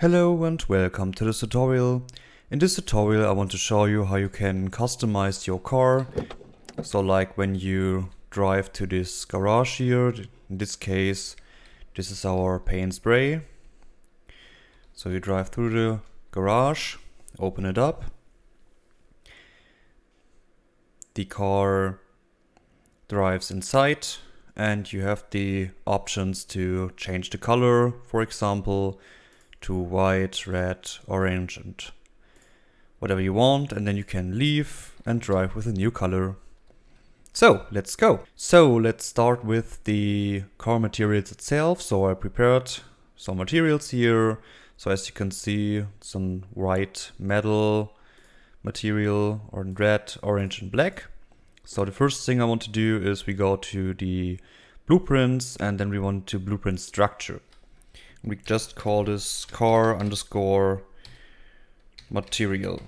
Hello and welcome to this tutorial. In this tutorial I want to show you how you can customize your car. So like when you drive to this garage here, in this case this is our paint and spray. So you drive through the garage, open it up. The car drives inside and you have the options to change the color, for example, to white, red, orange and whatever you want, and then you can leave and drive with a new color. So let's go. So let's start with the car materials itself. So I prepared some materials here. So as you can see, some white metal material, or red, orange and black. So the first thing I want to do is we go to the blueprints and then we want to blueprint structure. We just call this car underscore material.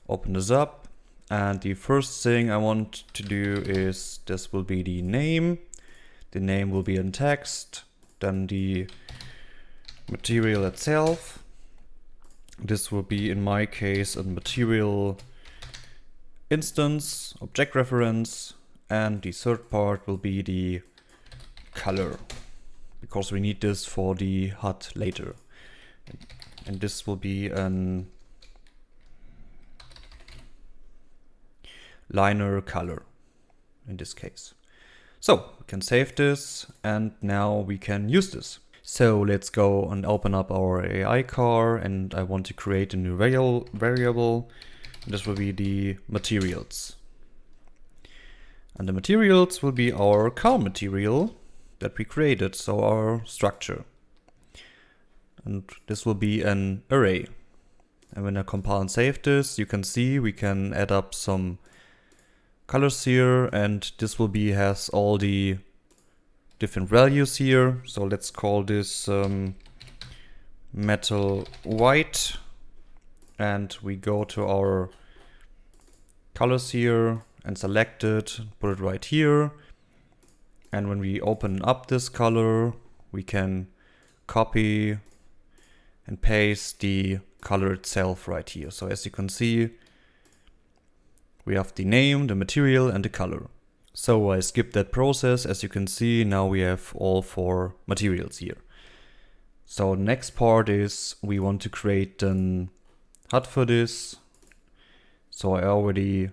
Open this up, and the first thing I want to do is this will be the name. The name will be in text, then the material itself. This will be in my case a material instance, object reference, and the third part will be the color, because we need this for the HUD later. And this will be an liner color in this case. So we can save this and now we can use this. So let's go and open up our AI car, and I want to create a new variable. This will be the materials. And the materials will be our car material that we created, so our structure. And this will be an array. And when I compile and save this, you can see we can add up some colors here, and this will be has all the different values here. So let's call this metal white, and we go to our colors here and select it, put it right here. And when we open up this color, we can copy and paste the color itself right here. So as you can see, we have the name, the material and the color. So I skipped that process. As you can see, now we have all four materials here. So next part is we want to create an HUD for this. So I already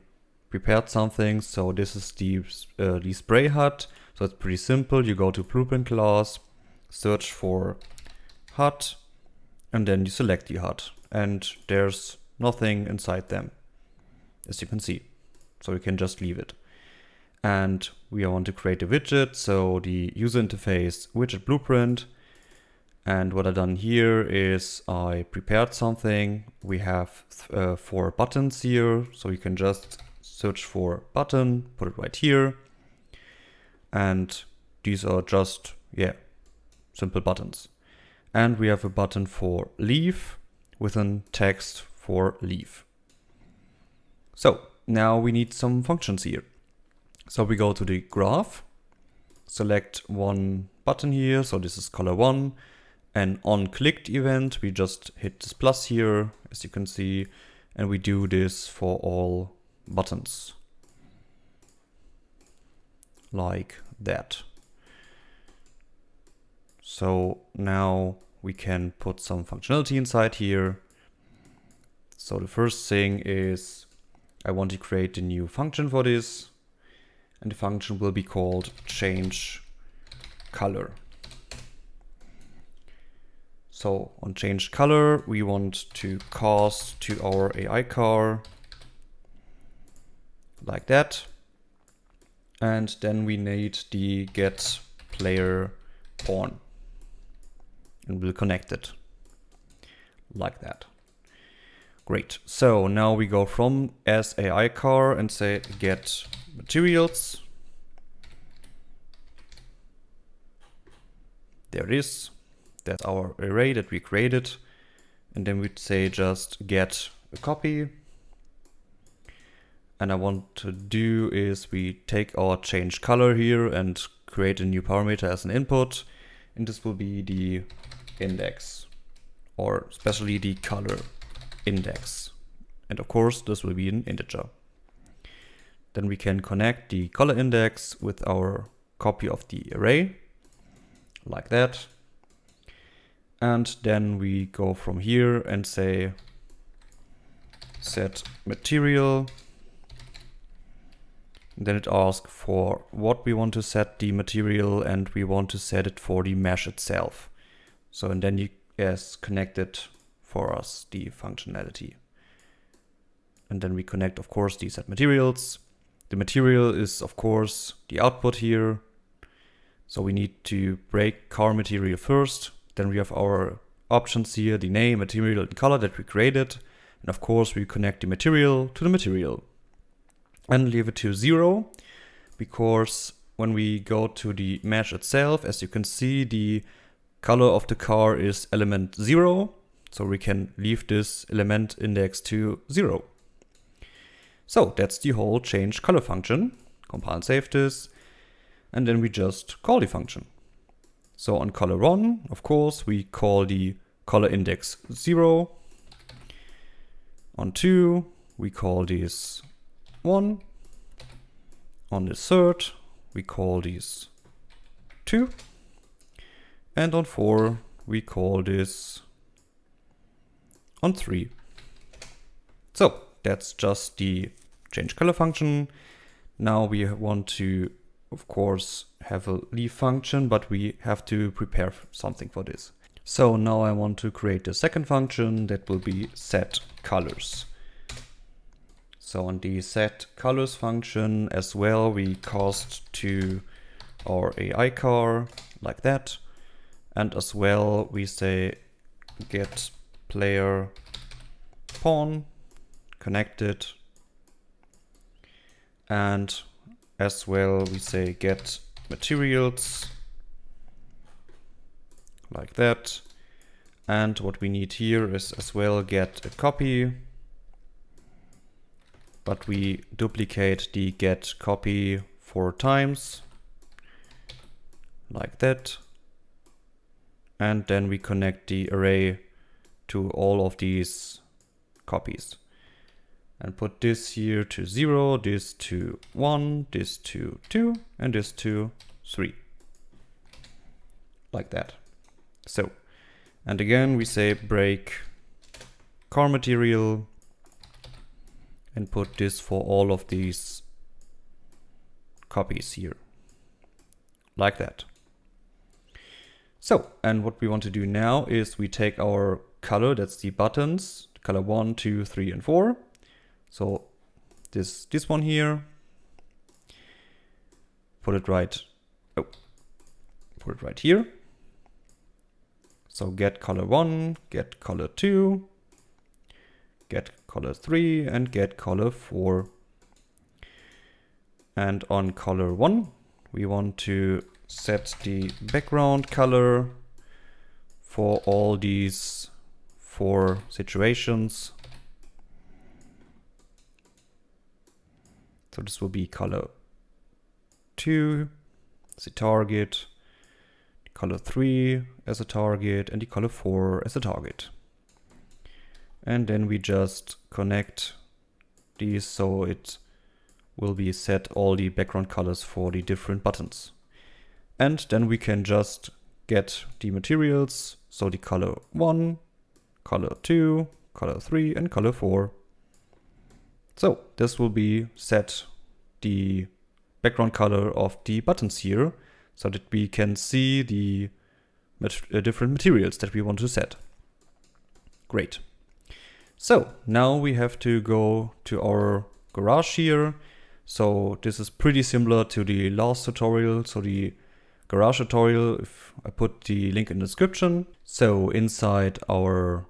prepared something. So this is the spray HUD. So it's pretty simple. You go to blueprint class, search for HUD, and then you select the HUD. And there's nothing inside them, as you can see. So you can just leave it. And we want to create a widget. So the user interface widget blueprint. And what I've done here is I prepared something. We have 4 buttons here. So you can just search for button, put it right here. And these are just, simple buttons. And we have a button for leave with a text for leave. So now we need some functions here. So we go to the graph, select one button here. So this is color 1. And on clicked event, we just hit this plus here, as you can see, and we do this for all buttons. Like that. So now we can put some functionality inside here. So the first thing is I want to create a new function for this, and the function will be called change color. So on change color, we want to cast to our AI car like that. And then we need the get player pawn, and we'll connect it like that. Great. So now we go from as AI car and say get materials. There it is. That's our array that we created. And then we'd say just get a copy. And I want to do is we take our change color here and create a new parameter as an input. and this will be the index, or especially the color index. And of course, this will be an integer. Then we can connect the color index with our copy of the array, like that. And then we go from here and say set material. And then it asks for what we want to set the material, and we want to set it for the mesh itself. So, and then it has connected for us the functionality. And then we connect, of course, the set materials. The material is, of course, the output here. So we need to break car material first. Then we have our options here, the name, material, and color that we created. And of course, we connect the material to the material. And leave it to 0, because when we go to the mesh itself, as you can see, the color of the car is element 0. So we can leave this element index to 0. So that's the whole change color function. Compile and save this. And then we just call the function. So on color 1, of course, we call the color index 0. On 2, we call this 1. On the third, we call this 2. And on 4, we call this on 3. So that's just the change color function. Now we want to, of course, have a leave function, but we have to prepare something for this. So now I want to create a second function that will be set colors. So on the set colors function as well, we cast to our AI car like that. And as well, we say get player pawn connected. And as well, we say get materials like that. And what we need here is as well get a copy. But we duplicate the get copy 4 times, like that. And then we connect the array to all of these copies. And put this here to 0, this to 1, this to 2, and this to 3. Like that. So, and again we say break car material, and put this for all of these copies here, like that. So, and what we want to do now is we take our color, that's the buttons, color 1, 2, 3, and 4. So this one here, put it right here. So get color 1, get color 2, get color 3, and get color 4. And on color 1, we want to set the background color for all these 4 situations. So this will be color 2 as a target, color 3 as a target, and the color 4 as a target. And then we just connect these so it will be set all the background colors for the different buttons. And then we can just get the materials, so the color 1, color 2, color 3, and color 4. So this will be set the background color of the buttons here, so that we can see the different materials that we want to set. Great. So now we have to go to our garage here. So this is pretty similar to the last tutorial. So the garage tutorial, if I put the link in the description. So inside our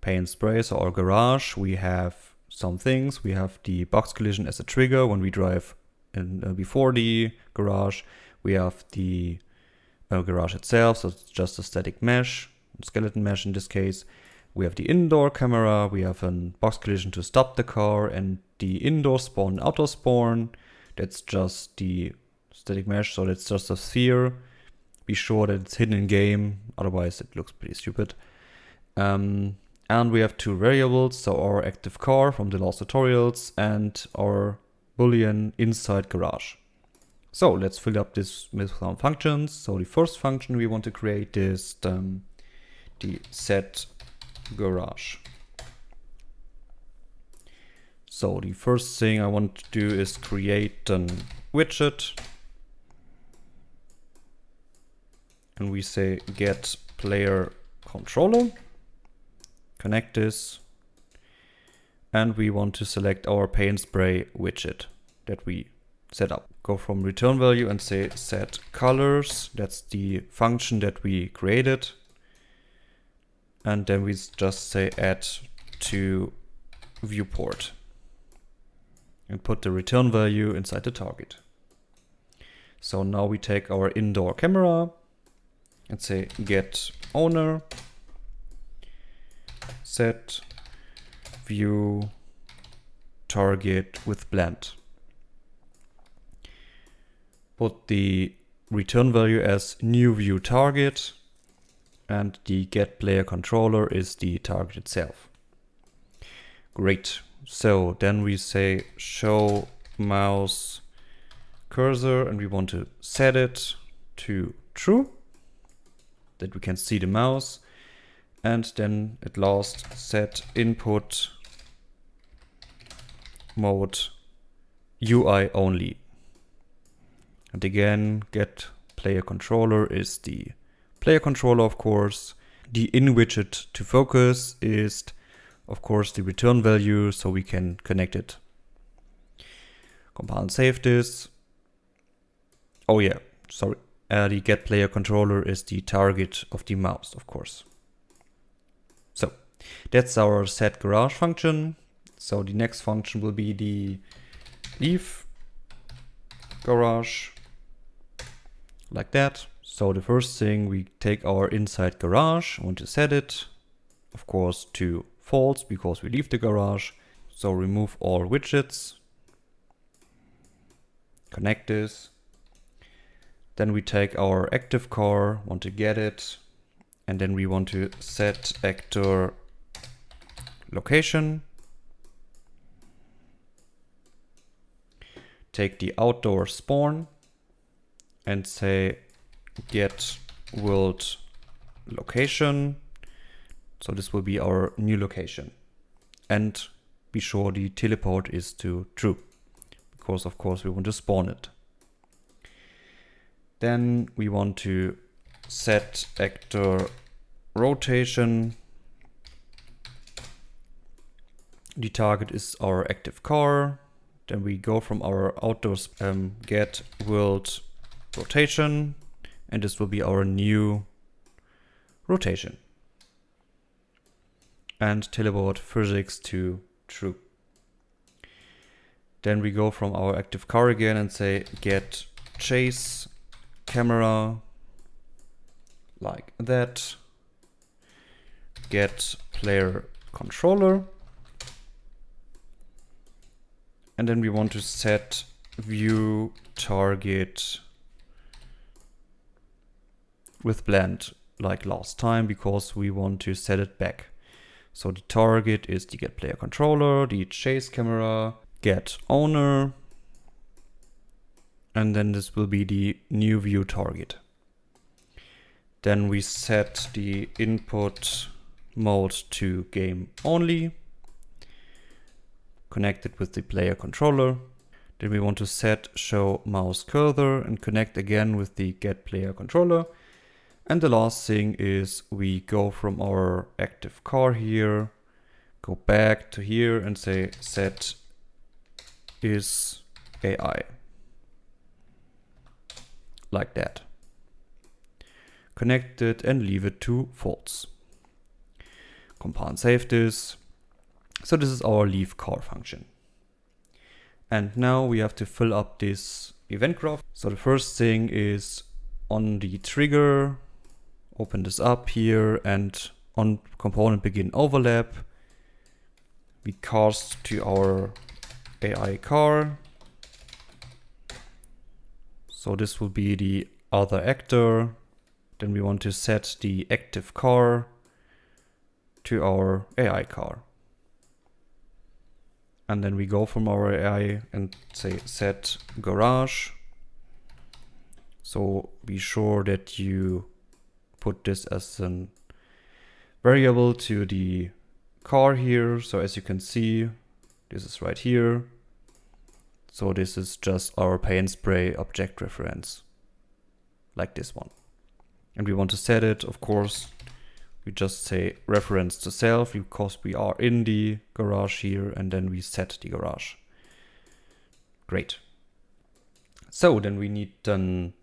paint spray, so our garage, we have some things. We have the box collision as a trigger when we drive in before the garage. We have the garage itself, so it's just a static mesh, skeleton mesh in this case. We have the indoor camera, we have a box collision to stop the car, and the indoor spawn and outdoor spawn. That's just the static mesh, so that's just a sphere. be sure that it's hidden in game, otherwise it looks pretty stupid. And we have two variables, so our active car from the last tutorials and our boolean inside garage. So let's fill up this with some functions. So the first function we want to create is the set garage. So the first thing I want to do is create a widget. And we say get player controller. Connect this. And we want to select our paint spray widget that we set up. Go from return value and say set colors. That's the function that we created. And then we just say add to viewport. And put the return value inside the target. So now we take our indoor camera and say get owner, set view target with blend. Put the return value as new view target, and the get player controller is the target itself. Great. So then we say show mouse cursor, and we want to set it to true, that we can see the mouse. And then at last set input mode UI only. And again, get player controller is the player controller, of course. The in widget to focus is of course the return value, so we can connect it. Compile and save this. Oh yeah, sorry. The get player controller is the target of the mouse, of course. So that's our set garage function. So the next function will be the leave garage, like that. So the first thing, we take our inside garage, I want to set it, of course, to false because we leave the garage. So remove all widgets, connect this. Then we take our active car, want to get it, and then we want to set actor location. Take the outdoor spawn and say get world location. So this will be our new location. And be sure the teleport is to true, because of course we want to spawn it. Then we want to set actor rotation. The target is our active car. Then we go from our outdoors get world rotation, and this will be our new rotation. And teleport physics to true. Then we go from our active car again and say get chase camera, like that. Get player controller. And then we want to set view target with blend like last time, because we want to set it back. So the target is the get player controller, the chase camera, get owner, and then this will be the new view target. Then we set the input mode to game only, connect it with the player controller. Then we want to set show mouse cursor and connect again with the get player controller. And the last thing is we go from our active car here, go back to here and say set is AI, like that. Connect it and leave it to false. Compile and save this. So this is our leave car function. And now we have to fill up this event graph. So the first thing is on the trigger, open this up here, and on component begin overlap, we cast to our AI car. So this will be the other actor. then we want to set the active car to our AI car. And then we go from our AI and say set garage. So be sure that you put this as a variable to the car here. So as you can see, this is right here. So this is just our pay and spray object reference, like this one. And we want to set it, of course, we just say reference to self because we are in the garage here, and then we set the garage. Great. So then we need then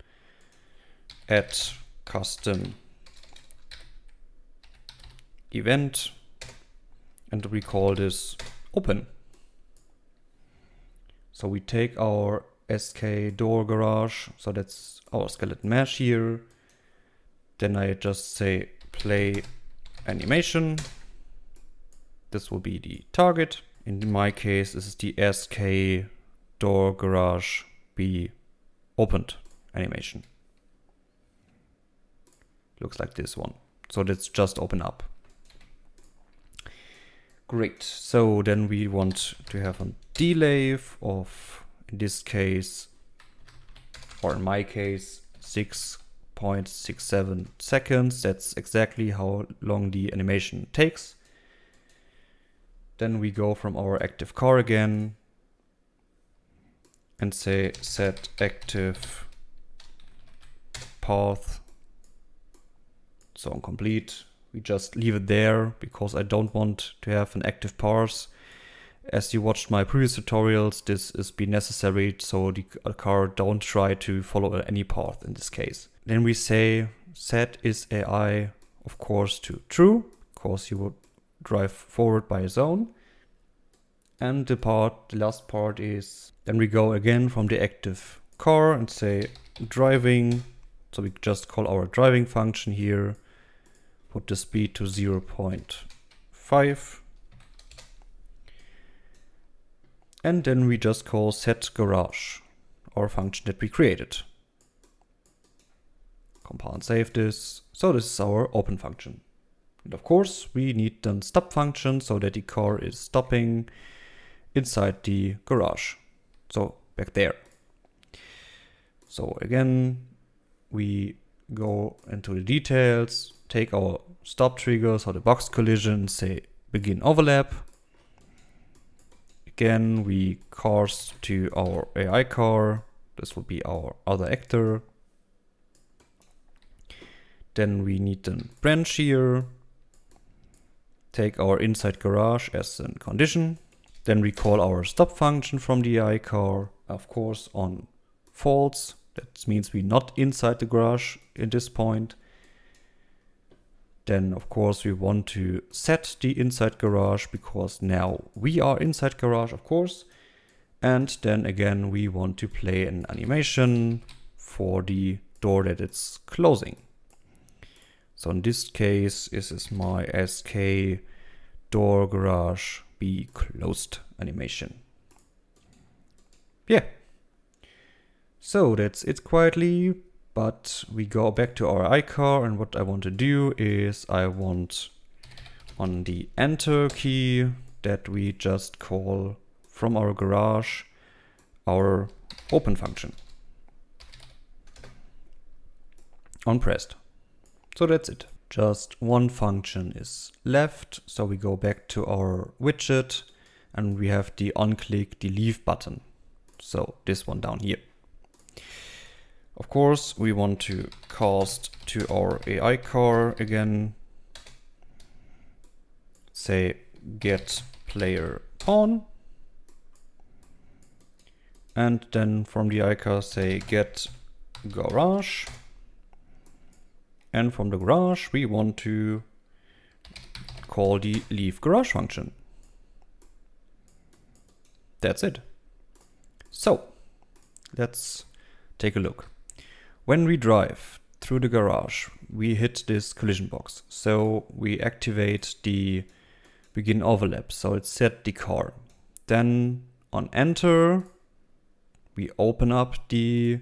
add custom event, and we call this open. So we take our SK door garage, so that's our skeleton mesh here. Then I just say play animation. This will be the target. In my case, this is the SK door garage be opened animation. Looks like this one. So let's just open up. Great. So then we want to have a delay of, in this case, or in my case, 6.67 seconds. That's exactly how long the animation takes. Then we go from our active car again and say set active path. So on complete, we just leave it there because I don't want to have an active parse. As you watched my previous tutorials, this is be necessary so the car don't try to follow any path in this case. Then we say set is AI, of course, to true, because you would drive forward by its own. And the last part is, then we go again from the active car and say driving. So we just call our driving function here, put the speed to 0.5. And then we just call set garage, our function that we created. Compile and save this. So this is our open function. And of course, we need then stop function so that the car is stopping inside the garage. So back there. So again, we go into the details, take our stop trigger, so the box collision, say begin overlap. Again, we cars to our AI car. This will be our other actor. Then we need a branch here. Take our inside garage as a condition. Then we call our stop function from the AI car, of course, on false. That means we're not inside the garage at this point. Then, of course, we want to set the inside garage because now we are inside garage, of course. And then again, we want to play an animation for the door that it's closing. So in this case, this is my SK door garage be closed animation. Yeah. So that's it quietly. But we go back to our iCar, and what I want to do is I want on the enter key that we just call from our garage our open function on pressed. So that's it. Just one function is left. So we go back to our widget and we have the on-click the leave button. So this one down here. Of course, we want to cast to our AI car again. Say get player on. And then from the AI car say get garage. And from the garage, we want to call the leave garage function. That's it. So let's take a look. When we drive through the garage, we hit this collision box. So we activate the begin overlap. So it set the car. Then on enter, we open up the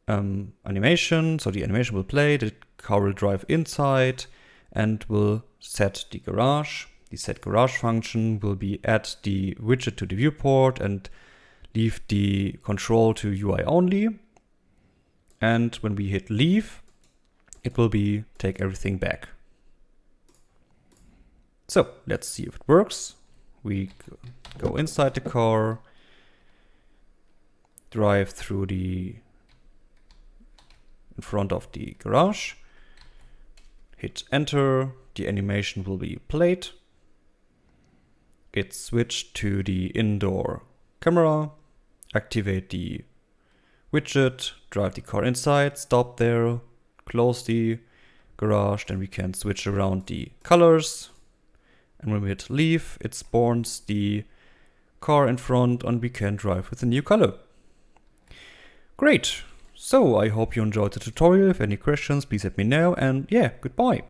animation. So the animation will play, the car will drive inside and will set the garage. The set garage function will be add the widget to the viewport and leave the control to UI only. And when we hit leave, it will be take everything back. So let's see if it works. We go inside the car, drive through in front of the garage, hit enter, the animation will be played. It's switched to the indoor camera, activate the widget, drive the car inside, stop there, close the garage, then we can switch around the colors. And when we hit leave, it spawns the car in front and we can drive with a new color. Great! So I hope you enjoyed the tutorial. If any questions, please let me know, and yeah, goodbye!